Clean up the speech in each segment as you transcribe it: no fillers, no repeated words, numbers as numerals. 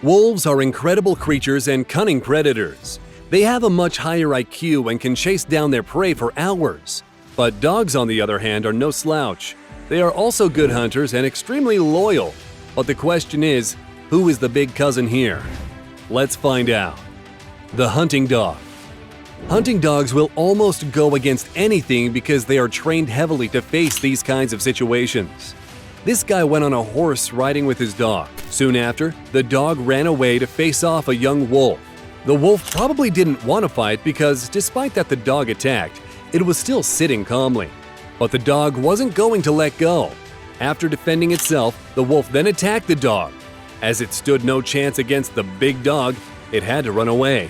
Wolves are incredible creatures and cunning predators. They have a much higher IQ and can chase down their prey for hours. But dogs, on the other hand, are no slouch. They are also good hunters and extremely loyal. But the question is, who is the big cousin here? Let's find out. The hunting dog. Hunting dogs will almost go against anything because they are trained heavily to face these kinds of situations. This guy went on a horse riding with his dog. Soon after, the dog ran away to face off a young wolf. The wolf probably didn't want to fight because, despite that the dog attacked, it was still sitting calmly. But the dog wasn't going to let go. After defending itself, the wolf then attacked the dog. As it stood no chance against the big dog, it had to run away.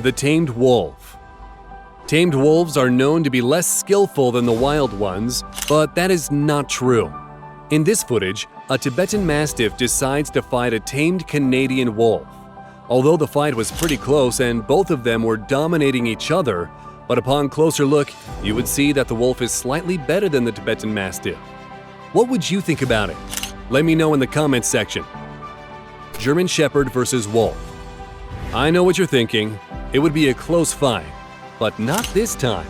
The tamed wolf. Tamed wolves are known to be less skillful than the wild ones, but that is not true. In this footage, a Tibetan Mastiff decides to fight a tamed Canadian wolf. Although the fight was pretty close and both of them were dominating each other, but upon closer look, you would see that the wolf is slightly better than the Tibetan Mastiff. What would you think about it? Let me know in the comments section. German Shepherd versus Wolf. I know what you're thinking. It would be a close fight, but not this time.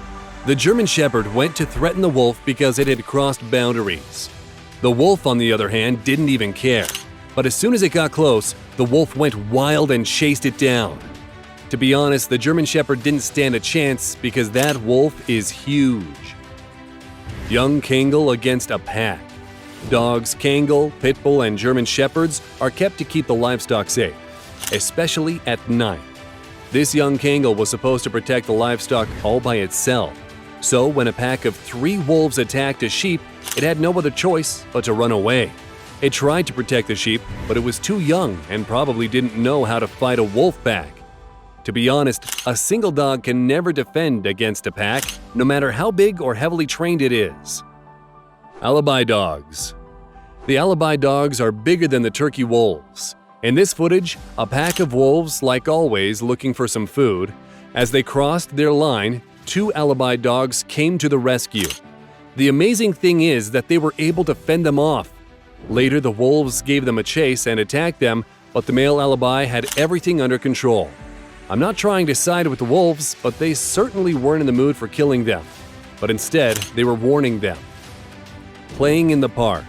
The German Shepherd went to threaten the wolf because it had crossed boundaries. The wolf, on the other hand, didn't even care. But as soon as it got close, the wolf went wild and chased it down. To be honest, the German Shepherd didn't stand a chance because that wolf is huge. Young Kangal against a pack. Dogs, Kangal, Pit Bull, and German Shepherds are kept to keep the livestock safe, especially at night. This young Kangal was supposed to protect the livestock all by itself. So when a pack of 3 wolves attacked a sheep, it had no other choice but to run away. It tried to protect the sheep, but it was too young and probably didn't know how to fight a wolf pack. To be honest, a single dog can never defend against a pack, no matter how big or heavily trained it is. Alibi dogs. The alibi dogs are bigger than the turkey wolves. In this footage, a pack of wolves, like always, looking for some food. As they crossed their line, 2 alibi dogs came to the rescue. The amazing thing is that they were able to fend them off. Later, the wolves gave them a chase and attacked them, but the male alibi had everything under control. I'm not trying to side with the wolves, but they certainly weren't in the mood for killing them. But instead, they were warning them. Playing in the park.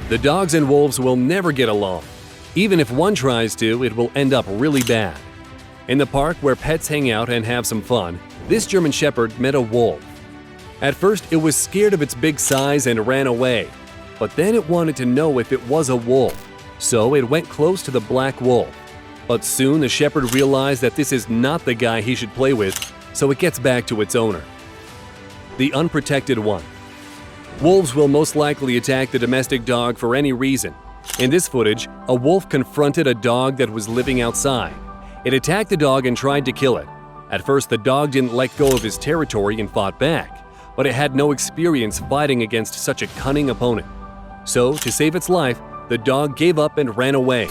The dogs and wolves will never get along. Even if one tries to, it will end up really bad. In the park where pets hang out and have some fun, this German Shepherd met a wolf. At first, it was scared of its big size and ran away. But then it wanted to know if it was a wolf, so it went close to the black wolf. But soon the shepherd realized that this is not the guy he should play with, so it gets back to its owner. The unprotected one. Wolves will most likely attack the domestic dog for any reason. In this footage, a wolf confronted a dog that was living outside. It attacked the dog and tried to kill it. At first, the dog didn't let go of his territory and fought back, but it had no experience fighting against such a cunning opponent. So, to save its life, the dog gave up and ran away.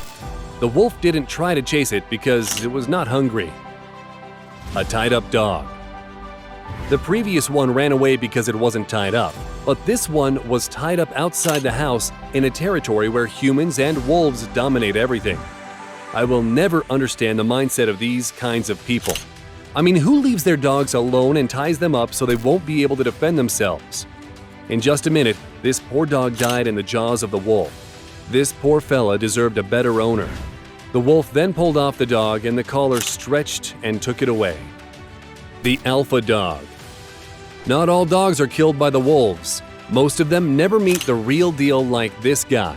The wolf didn't try to chase it because it was not hungry. A tied-up dog. The previous one ran away because it wasn't tied up, but this one was tied up outside the house in a territory where humans and wolves dominate everything. I will never understand the mindset of these kinds of people. I mean, who leaves their dogs alone and ties them up so they won't be able to defend themselves? In just a minute, this poor dog died in the jaws of the wolf. This poor fella deserved a better owner. The wolf then pulled off the dog and the collar stretched and took it away. The alpha dog. Not all dogs are killed by the wolves. Most of them never meet the real deal like this guy.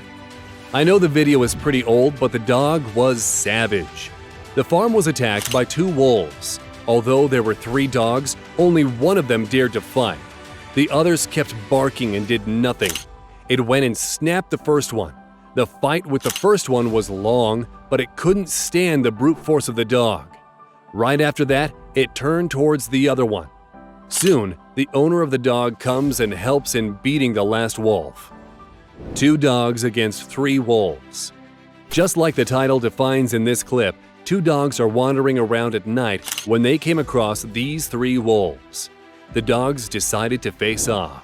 I know the video is pretty old, but the dog was savage. The farm was attacked by 2 wolves. Although there were 3 dogs, only one of them dared to fight. The others kept barking and did nothing. It went and snapped the first one. The fight with the first one was long, but it couldn't stand the brute force of the dog. Right after that, it turned towards the other one. Soon, the owner of the dog comes and helps in beating the last wolf. 2 dogs against 3 wolves. Just like the title defines in this clip, 2 dogs are wandering around at night when they came across these 3 wolves. The dogs decided to face off.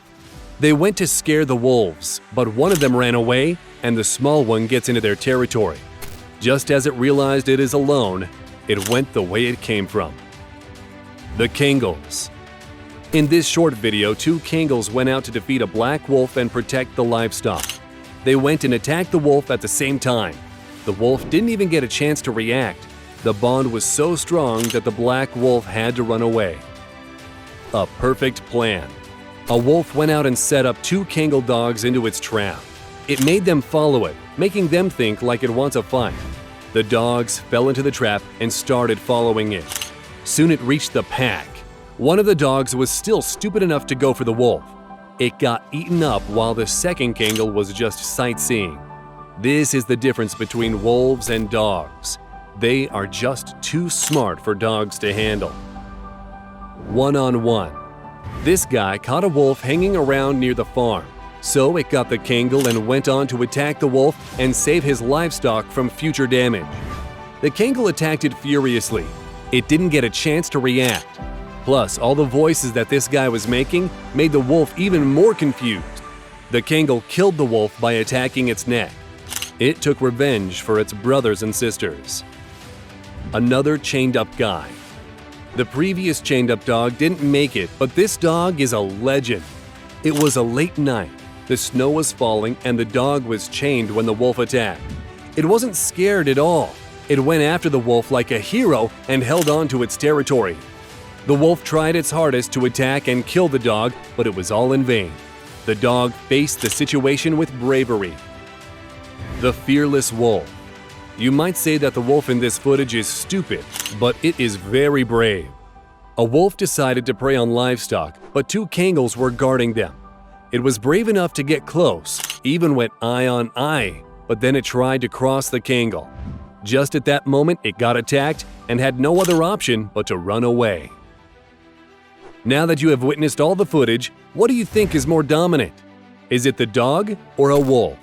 They went to scare the wolves, but one of them ran away and the small one gets into their territory. Just as it realized it is alone, it went the way it came from. The Kangals. In this short video, two Kangals went out to defeat a black wolf and protect the livestock. They went and attacked the wolf at the same time. The wolf didn't even get a chance to react. The bond was so strong that the black wolf had to run away. A perfect plan. A wolf went out and set up two Kangal dogs into its trap. It made them follow it, making them think like it wants a fight. The dogs fell into the trap and started following it. Soon it reached the pack. One of the dogs was still stupid enough to go for the wolf. It got eaten up while the second Kangal was just sightseeing. This is the difference between wolves and dogs. They are just too smart for dogs to handle. One-on-one. This guy caught a wolf hanging around near the farm. So it got the Kangal and went on to attack the wolf and save his livestock from future damage. The Kangal attacked it furiously. It didn't get a chance to react. Plus, all the voices that this guy was making made the wolf even more confused. The Kangal killed the wolf by attacking its neck. It took revenge for its brothers and sisters. Another chained-up guy. The previous chained-up dog didn't make it, but this dog is a legend. It was a late night. The snow was falling and the dog was chained when the wolf attacked. It wasn't scared at all. It went after the wolf like a hero and held on to its territory. The wolf tried its hardest to attack and kill the dog, but it was all in vain. The dog faced the situation with bravery. The fearless wolf. You might say that the wolf in this footage is stupid, but it is very brave. A wolf decided to prey on livestock, but two Kangals were guarding them. It was brave enough to get close, even went eye on eye, but then it tried to cross the Kangal. Just at that moment, it got attacked and had no other option but to run away. Now that you have witnessed all the footage, what do you think is more dominant? Is it the dog or a wolf?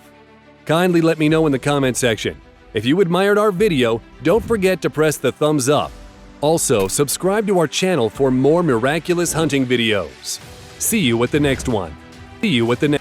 Kindly let me know in the comment section. If you admired our video, don't forget to press the thumbs up. Also, subscribe to our channel for more miraculous hunting videos. See you at the next one. See you at the next